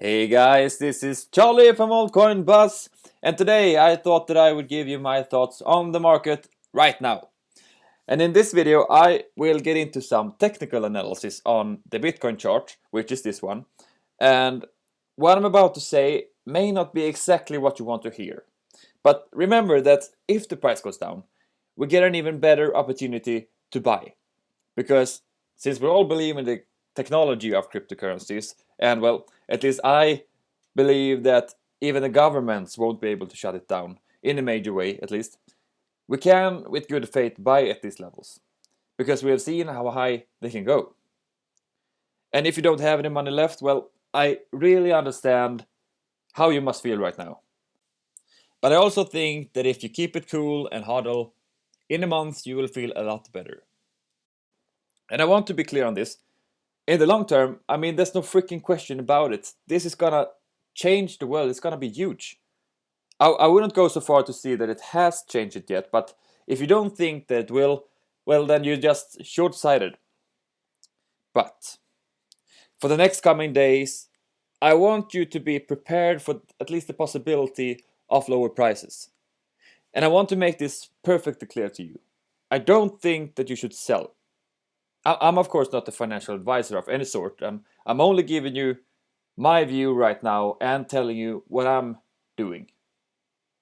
Hey guys, this is Charlie from AltCoin Buzz, and today I thought that I would give you my thoughts on the market right now. And in this video I will get into some technical analysis on the Bitcoin chart, which is this one. And what I'm about to say may not be exactly what you want to hear. But remember that if the price goes down, we get an even better opportunity to buy. Because since we all believe in the technology of cryptocurrencies, and well, at least I believe that even the governments won't be able to shut it down in a major way, at least, we can, with good faith, buy at these levels. Because we have seen how high they can go. And if you don't have any money left, well, I really understand how you must feel right now. But I also think that if you keep it cool and hodl, in a month you will feel a lot better. And I want to be clear on this. In the long term, I mean, there's no freaking question about it. This is gonna change the world. It's gonna be huge. I wouldn't go so far to see that it has changed it yet, but if you don't think that it will, well, then you're just short-sighted. But for the next coming days, I want you to be prepared for at least the possibility of lower prices. And I want to make this perfectly clear to you. I don't think that you should sell. I'm of course not a financial advisor of any sort. I'm only giving you my view right now and telling you what I'm doing.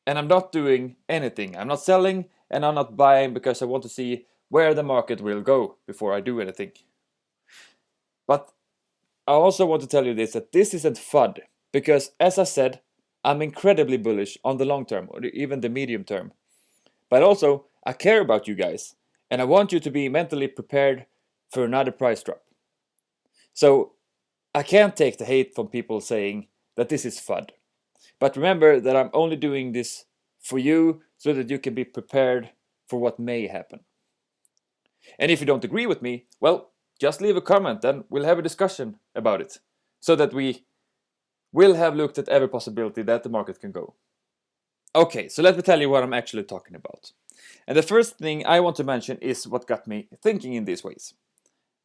And I'm not doing anything. I'm not selling and I'm not buying because I want to see where the market will go before I do anything. But I also want to tell you this, that this isn't FUD, because as I said, I'm incredibly bullish on the long term or even the medium term. But also, I care about you guys and I want you to be mentally prepared for another price drop. So I can't take the hate from people saying that this is FUD. But remember that I'm only doing this for you so that you can be prepared for what may happen. And if you don't agree with me, well, just leave a comment and we'll have a discussion about it, so that we will have looked at every possibility that the market can go. Okay, so let me tell you what I'm actually talking about. And the first thing I want to mention is what got me thinking in these ways.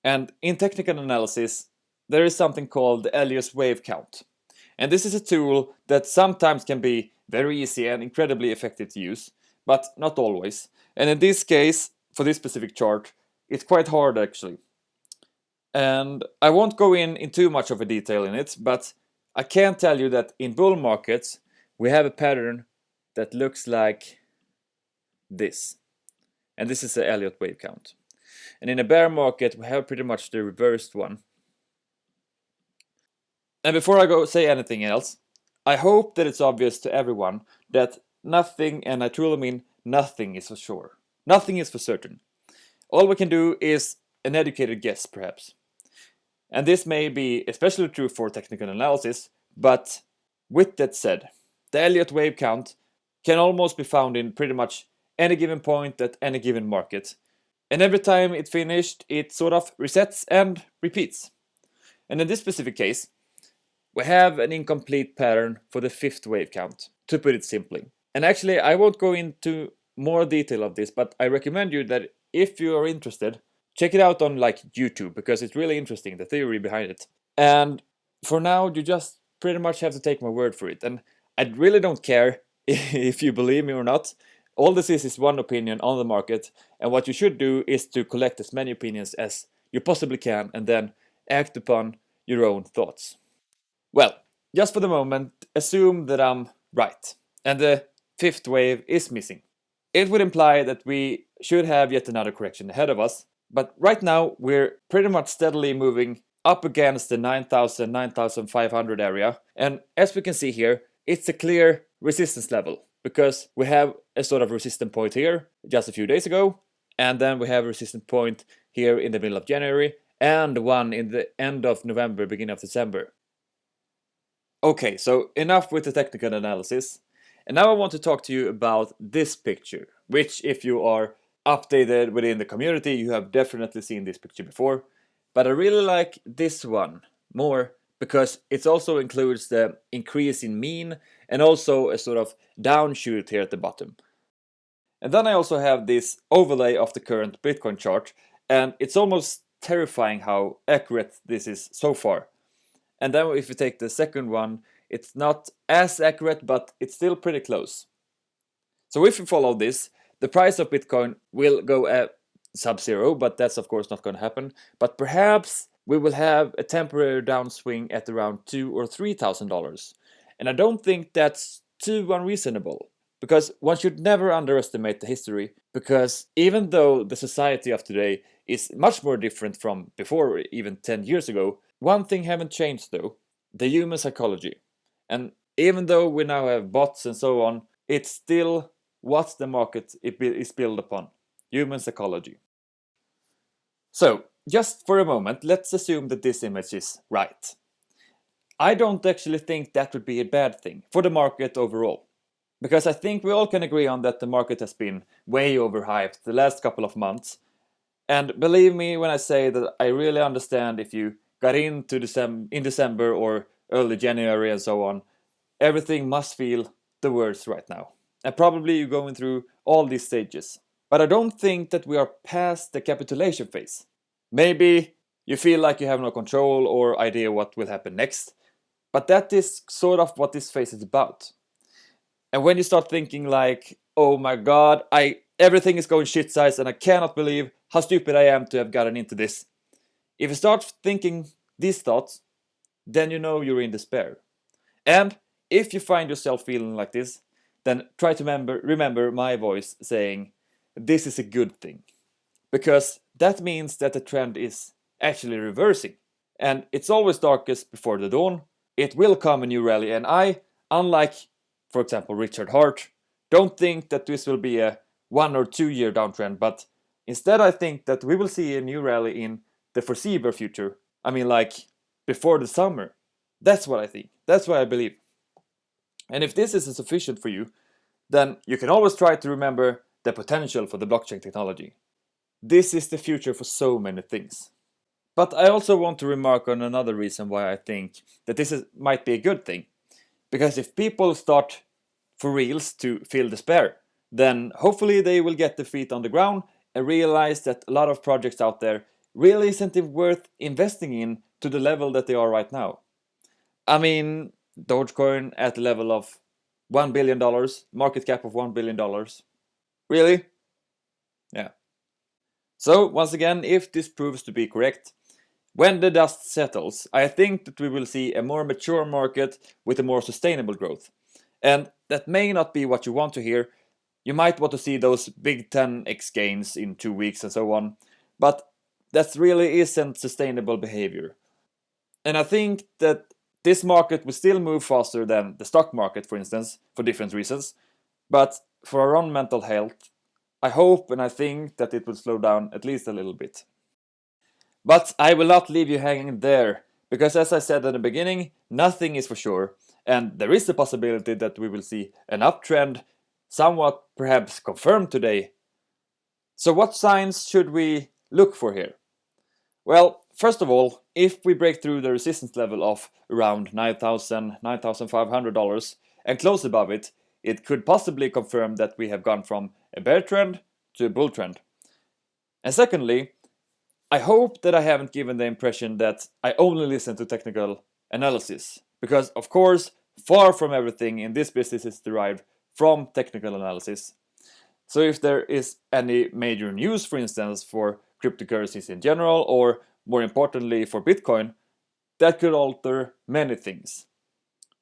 And in technical analysis, there is something called the Elliott wave count. And this is a tool that sometimes can be very easy and incredibly effective to use, but not always. And in this case, for this specific chart, it's quite hard actually. And I won't go in too much of a detail in it, but I can tell you that in bull markets, we have a pattern that looks like this. And this is the Elliott wave count. And in a bear market, we have pretty much the reversed one. And before I go say anything else, I hope that it's obvious to everyone that nothing, and I truly mean nothing, is for sure. Nothing is for certain. All we can do is an educated guess, perhaps. And this may be especially true for technical analysis, but with that said, the Elliott wave count can almost be found in pretty much any given point at any given market. And every time it's finished, it sort of resets and repeats. And in this specific case, we have an incomplete pattern for the fifth wave count, to put it simply. And actually, I won't go into more detail of this, but I recommend you that if you are interested, check it out on like YouTube, because it's really interesting, the theory behind it. And for now, you just pretty much have to take my word for it. And I really don't care if you believe me or not. All this is one opinion on the market, and what you should do is to collect as many opinions as you possibly can and then act upon your own thoughts. Well, just for the moment, assume that I'm right and the fifth wave is missing. It would imply that we should have yet another correction ahead of us, but right now we're pretty much steadily moving up against the 9,000, 9,500 area, and as we can see here, it's a clear resistance level, because we have a sort of resistance point here just a few days ago, and then we have a resistance point here in the middle of January, and one in the end of November, beginning of December. Okay, so enough with the technical analysis, and now I want to talk to you about this picture, which if you are updated within the community, you have definitely seen this picture before, but I really like this one more because it also includes the increase in mean and also a sort of downshoot here at the bottom. And then I also have this overlay of the current Bitcoin chart, and it's almost terrifying how accurate this is so far. And then if you take the second one, it's not as accurate, but it's still pretty close. So if you follow this, the price of Bitcoin will go at sub-zero, but that's of course not going to happen. But perhaps we will have a temporary downswing at around $2,000 or $3,000. And I don't think that's too unreasonable, because one should never underestimate the history, because even though the society of today is much more different from before, even 10 years ago, one thing haven't changed though: the human psychology. And even though we now have bots and so on, it's still what the market is built upon: human psychology. So, just for a moment, let's assume that this image is right. I don't actually think that would be a bad thing for the market overall, because I think we all can agree on that the market has been way overhyped the last couple of months. And believe me when I say that I really understand if you got into in December or early January and so on, everything must feel the worst right now. And probably you're going through all these stages. But I don't think that we are past the capitulation phase. Maybe you feel like you have no control or idea what will happen next, but that is sort of what this phase is about. And when you start thinking like, oh my god, everything is going shit size and I cannot believe how stupid I am to have gotten into this. If you start thinking these thoughts, then you know you're in despair. And if you find yourself feeling like this, then try to remember my voice saying, this is a good thing. Because that means that the trend is actually reversing. And it's always darkest before the dawn. It will come a new rally, and I, unlike, for example, Richard Hart, don't think that this will be a 1 or 2 year downtrend, but instead I think that we will see a new rally in the foreseeable future. I mean, like, before the summer. That's what I think. That's what I believe. And if this isn't sufficient for you, then you can always try to remember the potential for the blockchain technology. This is the future for so many things. But I also want to remark on another reason why I think that might be a good thing. Because if people start for reals to feel despair, then hopefully they will get their feet on the ground and realize that a lot of projects out there really isn't worth investing in to the level that they are right now. I mean, Dogecoin at the level of $1 billion, market cap of $1 billion. Really? Yeah. So, once again, if this proves to be correct, when the dust settles, I think that we will see a more mature market with a more sustainable growth. And that may not be what you want to hear. You might want to see those big 10x gains in 2 weeks and so on, but that really isn't sustainable behavior. And I think that this market will still move faster than the stock market, for instance, for different reasons. But for our own mental health, I hope and I think that it will slow down at least a little bit. But I will not leave you hanging there, because as I said at the beginning, nothing is for sure, and there is a possibility that we will see an uptrend, somewhat perhaps confirmed today. So what signs should we look for here? Well, first of all, if we break through the resistance level of around $9,000, $9,500 and close above it, it could possibly confirm that we have gone from a bear trend to a bull trend. And secondly, I hope that I haven't given the impression that I only listen to technical analysis, because of course, far from everything in this business is derived from technical analysis. So if there is any major news, for instance, for cryptocurrencies in general, or more importantly for Bitcoin, that could alter many things.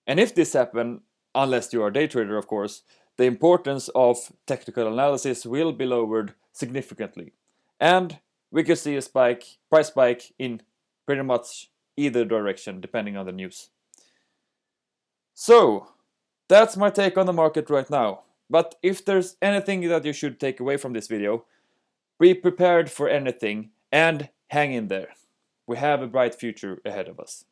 And if this happens, unless you are a day trader of course, the importance of technical analysis will be lowered significantly. And we could see a price spike in pretty much either direction depending on the news. So, that's my take on the market right now. But if there's anything that you should take away from this video, be prepared for anything and hang in there. We have a bright future ahead of us.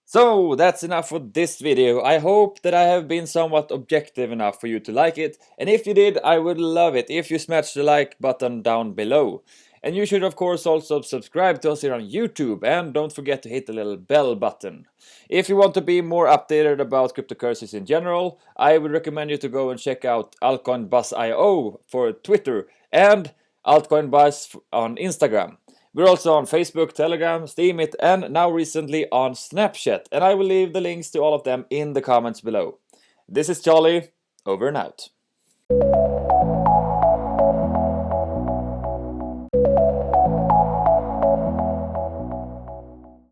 So that's enough for this video. I hope that I have been somewhat objective enough for you to like it, and if you did, I would love it if you smash the like button down below. And you should of course also subscribe to us here on YouTube, and don't forget to hit the little bell button. If you want to be more updated about cryptocurrencies in general, I would recommend you to go and check out AltCoin Buzz.io for Twitter and AltCoin Buzz on Instagram. We're also on Facebook, Telegram, Steemit, and now recently on Snapchat, and I will leave the links to all of them in the comments below. This is Charlie, over and out.